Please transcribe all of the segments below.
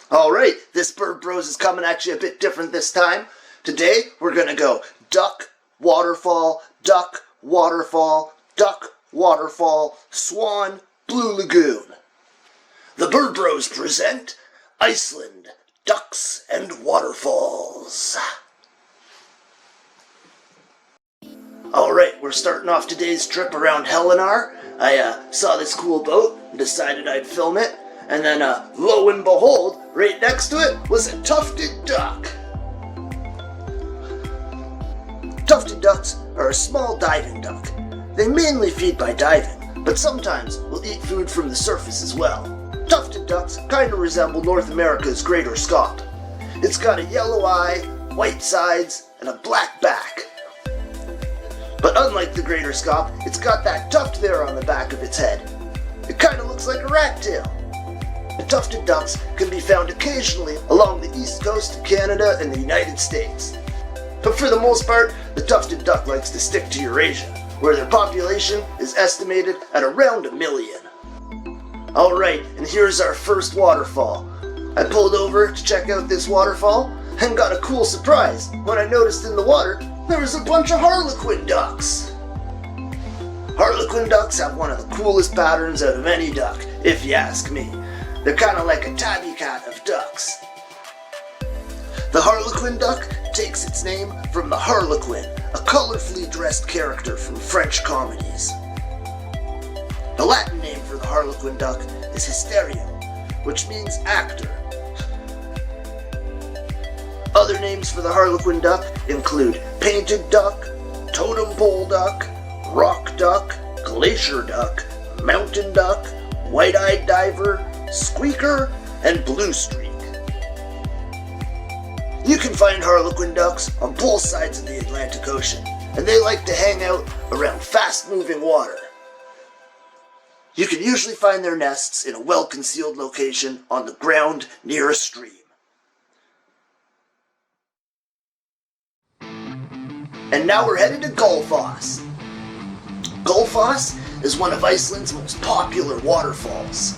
Alright, this Bird Bros is coming at you a bit different this time. Today, we're gonna go duck, waterfall, duck, waterfall, duck, waterfall, swan, blue lagoon. The Bird Bros present Iceland, ducks and waterfalls. Alright, we're starting off today's trip around Helenar. I saw this cool boat and decided I'd film it. And then, lo and behold, right next to it was a tufted duck. Tufted ducks are a small diving duck. They mainly feed by diving, but sometimes will eat food from the surface as well. Tufted ducks kind of resemble North America's greater scaup. It's got a yellow eye, white sides, and a black back. But unlike the greater scaup, it's got that tuft there on the back of its head. It kind of looks like a rat tail. The tufted ducks can be found occasionally along the east coast of Canada and the United States. But for the most part, the tufted duck likes to stick to Eurasia, where their population is estimated at around 1 million. Alright, and here's our first waterfall. I pulled over to check out this waterfall and got a cool surprise when I noticed in the water there was a bunch of Harlequin ducks. Harlequin ducks have one of the coolest patterns out of any duck, if you ask me. They're kind of like a tabby cat of ducks. The Harlequin duck takes its name from the Harlequin, a colorfully dressed character from French comedies. The Latin name for the Harlequin duck is hysterio, which means actor. Other names for the Harlequin duck include painted duck, totem pole duck, rock duck, glacier duck, mountain duck, white-eyed diver, squeaker, and blue streak. You can find Harlequin ducks on both sides of the Atlantic Ocean, and they like to hang out around fast-moving water. You can usually find their nests in a well-concealed location on the ground near a stream. And now we're headed to Gulfoss. Gulfoss is one of Iceland's most popular waterfalls.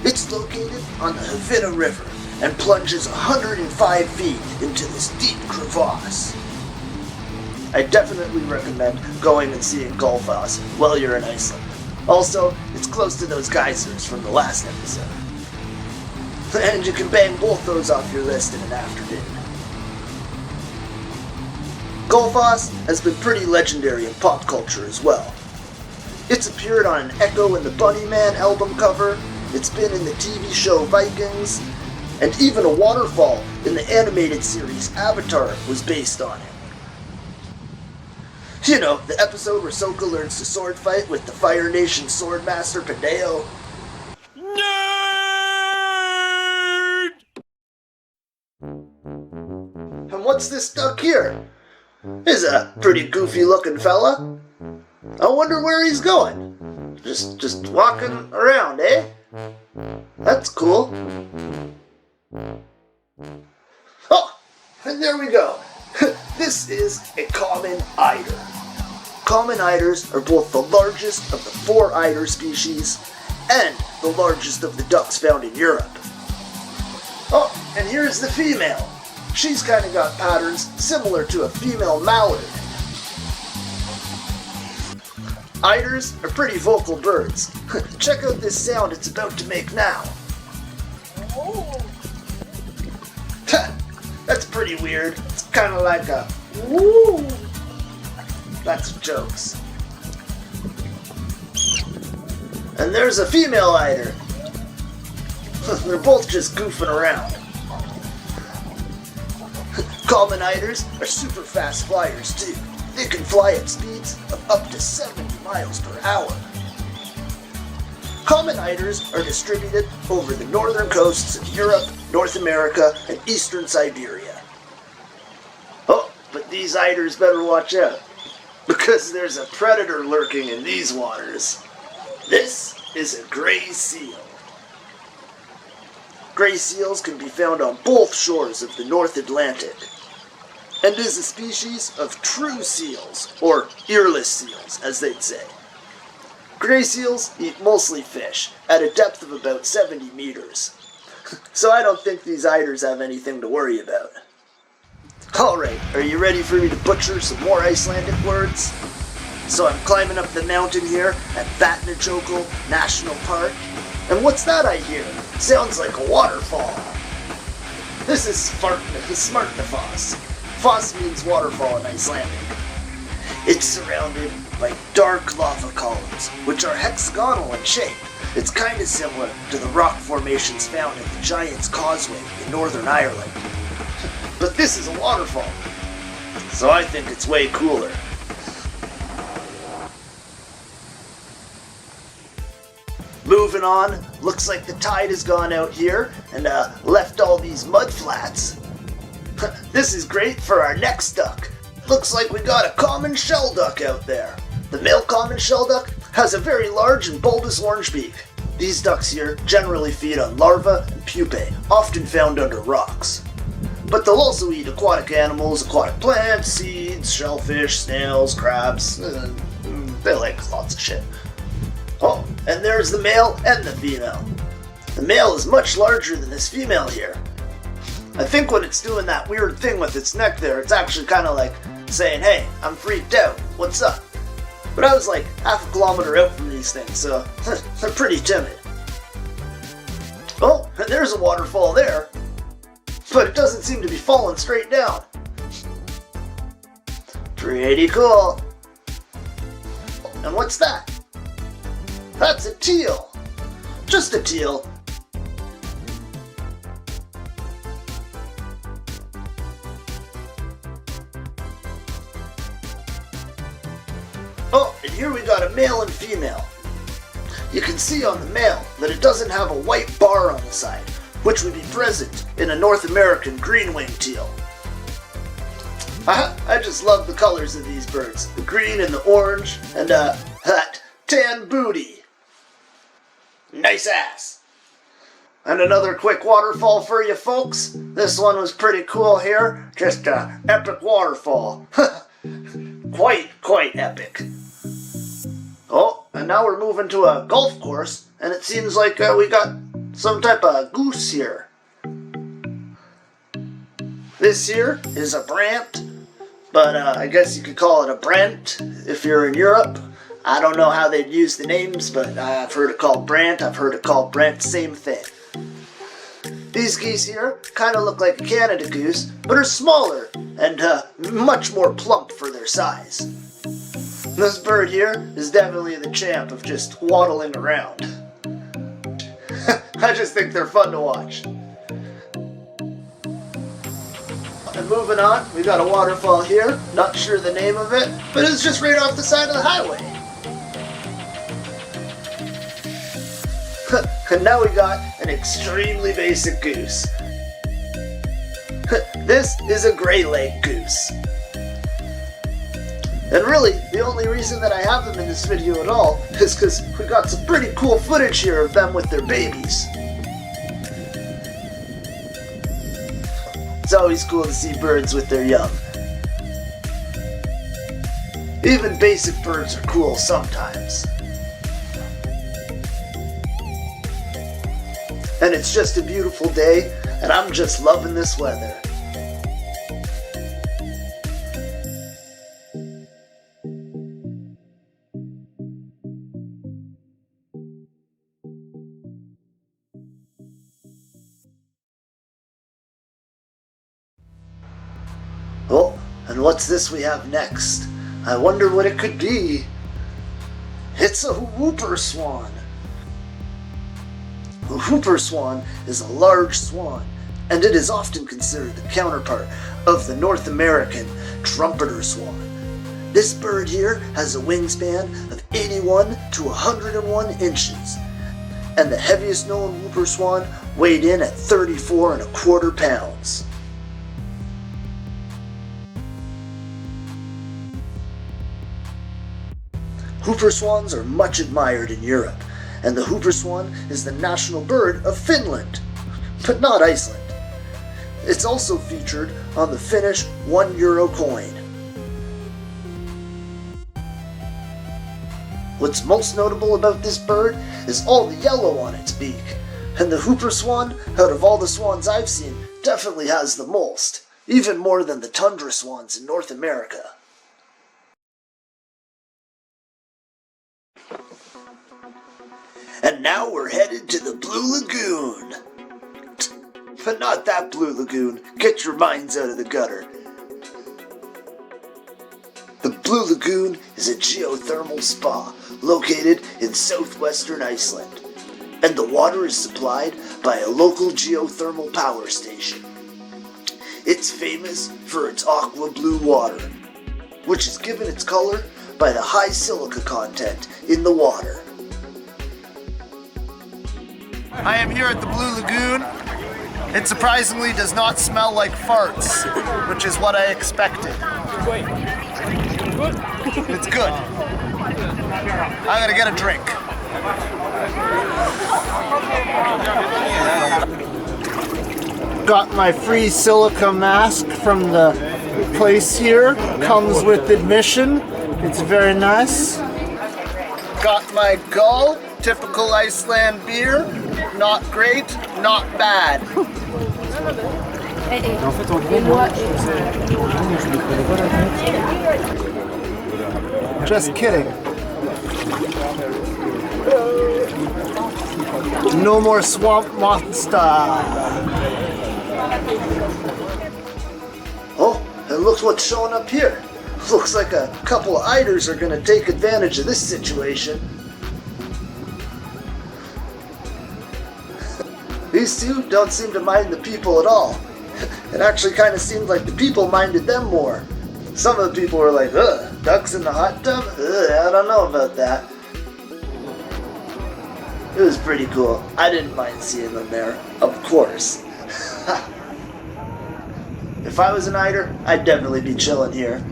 It's located on the Hvida River and plunges 105 feet into this deep crevasse. I definitely recommend going and seeing Gulfoss while you're in Iceland. Also, it's close to those geysers from the last episode. And you can bang both those off your list in an afternoon. Gulfoss has been pretty legendary in pop culture as well. It's appeared on an Echo and the Bunnyman album cover, it's been in the TV show Vikings, and even a waterfall in the animated series Avatar was based on it. You know, the episode where Sokka learns to sword fight with the Fire Nation Swordmaster Padeo. Nerd! And what's this duck here? He's a pretty goofy looking fella. I wonder where he's going. Just walking around, eh? That's cool. Oh, and there we go. This is a common eider. Common eiders are both the largest of the 4 eider species and the largest of the ducks found in Europe. Oh, and here's the female. She's kind of got patterns similar to a female mallard. Eiders are pretty vocal birds. Check out this sound it's about to make now. That's pretty weird. It's kind of like a woo. That's jokes. And there's a female eider. They're both just goofing around. Common eiders are super fast flyers too. They can fly at speeds of up to 70 miles per hour. Common eiders are distributed over the northern coasts of Europe, North America, and eastern Siberia. Oh, but these eiders better watch out, because there's a predator lurking in these waters. This is a gray seal. Gray seals can be found on both shores of the North Atlantic, and is a species of true seals, or earless seals, as they'd say. Gray seals eat mostly fish, at a depth of about 70 meters. So I don't think these eiders have anything to worry about. Alright, are you ready for me to butcher some more Icelandic words? So I'm climbing up the mountain here at Vatnajökull National Park. And what's that I hear? Sounds like a waterfall. This is Smartnafoss. Foss means waterfall in Icelandic. It's surrounded by dark lava columns, which are hexagonal in shape. It's kind of similar to the rock formations found at the Giant's Causeway in Northern Ireland. But this is a waterfall, so I think it's way cooler. Moving on, looks like the tide has gone out here and left all these mud flats. This is great for our next duck. Looks like we got a common shell duck out there. The male common shell duck has a very large and bulbous orange beak. These ducks here generally feed on larvae and pupae, often found under rocks. But they'll also eat aquatic animals, aquatic plants, seeds, shellfish, snails, crabs. They like lots of shit. Oh, and there's the male and the female. The male is much larger than this female here. I think when it's doing that weird thing with its neck there, it's actually kind of like saying, hey, I'm freaked out, what's up? But I was like half a kilometer out from these things, so they're pretty timid. Oh, and there's a waterfall there, but it doesn't seem to be falling straight down. Pretty cool. And what's that? That's a teal. Just a teal. Oh, and here we got a male and female. You can see on the male that it doesn't have a white bar on the side, which would be present in a North American green-winged teal. I just love the colors of these birds, the green and the orange, and that tan booty. Nice ass. And another quick waterfall for you folks. This one was pretty cool here, just a epic waterfall. Quite epic. Oh, and now we're moving to a golf course, and it seems like we got some type of goose here. This here is a brant, but I guess you could call it a brant if you're in Europe. I don't know how they'd use the names, but I've heard it called brant, I've heard it called brant, same thing. These geese here kind of look like a Canada goose, but are smaller and much more plump for their size. This bird here is definitely the champ of just waddling around. I just think they're fun to watch. And moving on, we got a waterfall here, not sure the name of it, but it's just right off the side of the highway. And now we got an extremely basic goose. This is a Greyleg Goose. And really, the only reason that I have them in this video at all is because we got some pretty cool footage here of them with their babies. It's always cool to see birds with their young. Even basic birds are cool sometimes. And it's just a beautiful day, and I'm just loving this weather. Oh, and what's this we have next? I wonder what it could be. It's a whooper swan. A whooper swan is a large swan, and it is often considered the counterpart of the North American trumpeter swan. This bird here has a wingspan of 81 to 101 inches, and the heaviest known whooper swan weighed in at 34¼ pounds. Whooper swans are much admired in Europe, and the whooper swan is the national bird of Finland, but not Iceland. It's also featured on the Finnish €1 coin. What's most notable about this bird is all the yellow on its beak. And the Hooper Swan, out of all the swans I've seen, definitely has the most, even more than the tundra swans in North America. And now we're headed to the Blue Lagoon. But not that Blue Lagoon. Get your minds out of the gutter. The Blue Lagoon is a geothermal spa located in southwestern Iceland, and the water is supplied by a local geothermal power station. It's famous for its aqua blue water, which is given its color by the high silica content in the water. I am here at the Blue Lagoon. It surprisingly does not smell like farts, which is what I expected. It's good. I'm gonna get a drink. Got my free silica mask from the place here. Comes with admission. It's very nice. Got my Gull, typical Iceland beer. Not great, not bad. Just kidding. No more swamp monster. Oh, and look what's showing up here. Looks like a couple of eiders are going to take advantage of this situation. These two don't seem to mind the people at all. It actually kind of seemed like the people minded them more. Some of the people were like, ugh, ducks in the hot tub? Ugh, I don't know about that. It was pretty cool. I didn't mind seeing them there, of course. If I was an eider, I'd definitely be chilling here.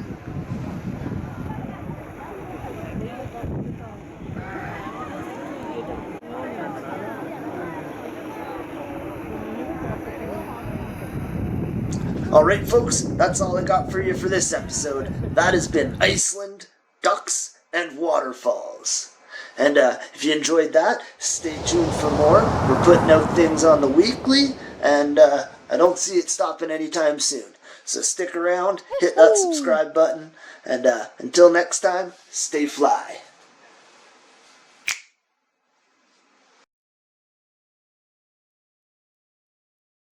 Alright folks, that's all I got for you for this episode. That has been Iceland, ducks, and waterfalls. And if you enjoyed that, stay tuned for more. We're putting out things on the weekly, and I don't see it stopping anytime soon. So stick around, hit that subscribe button, and until next time, stay fly.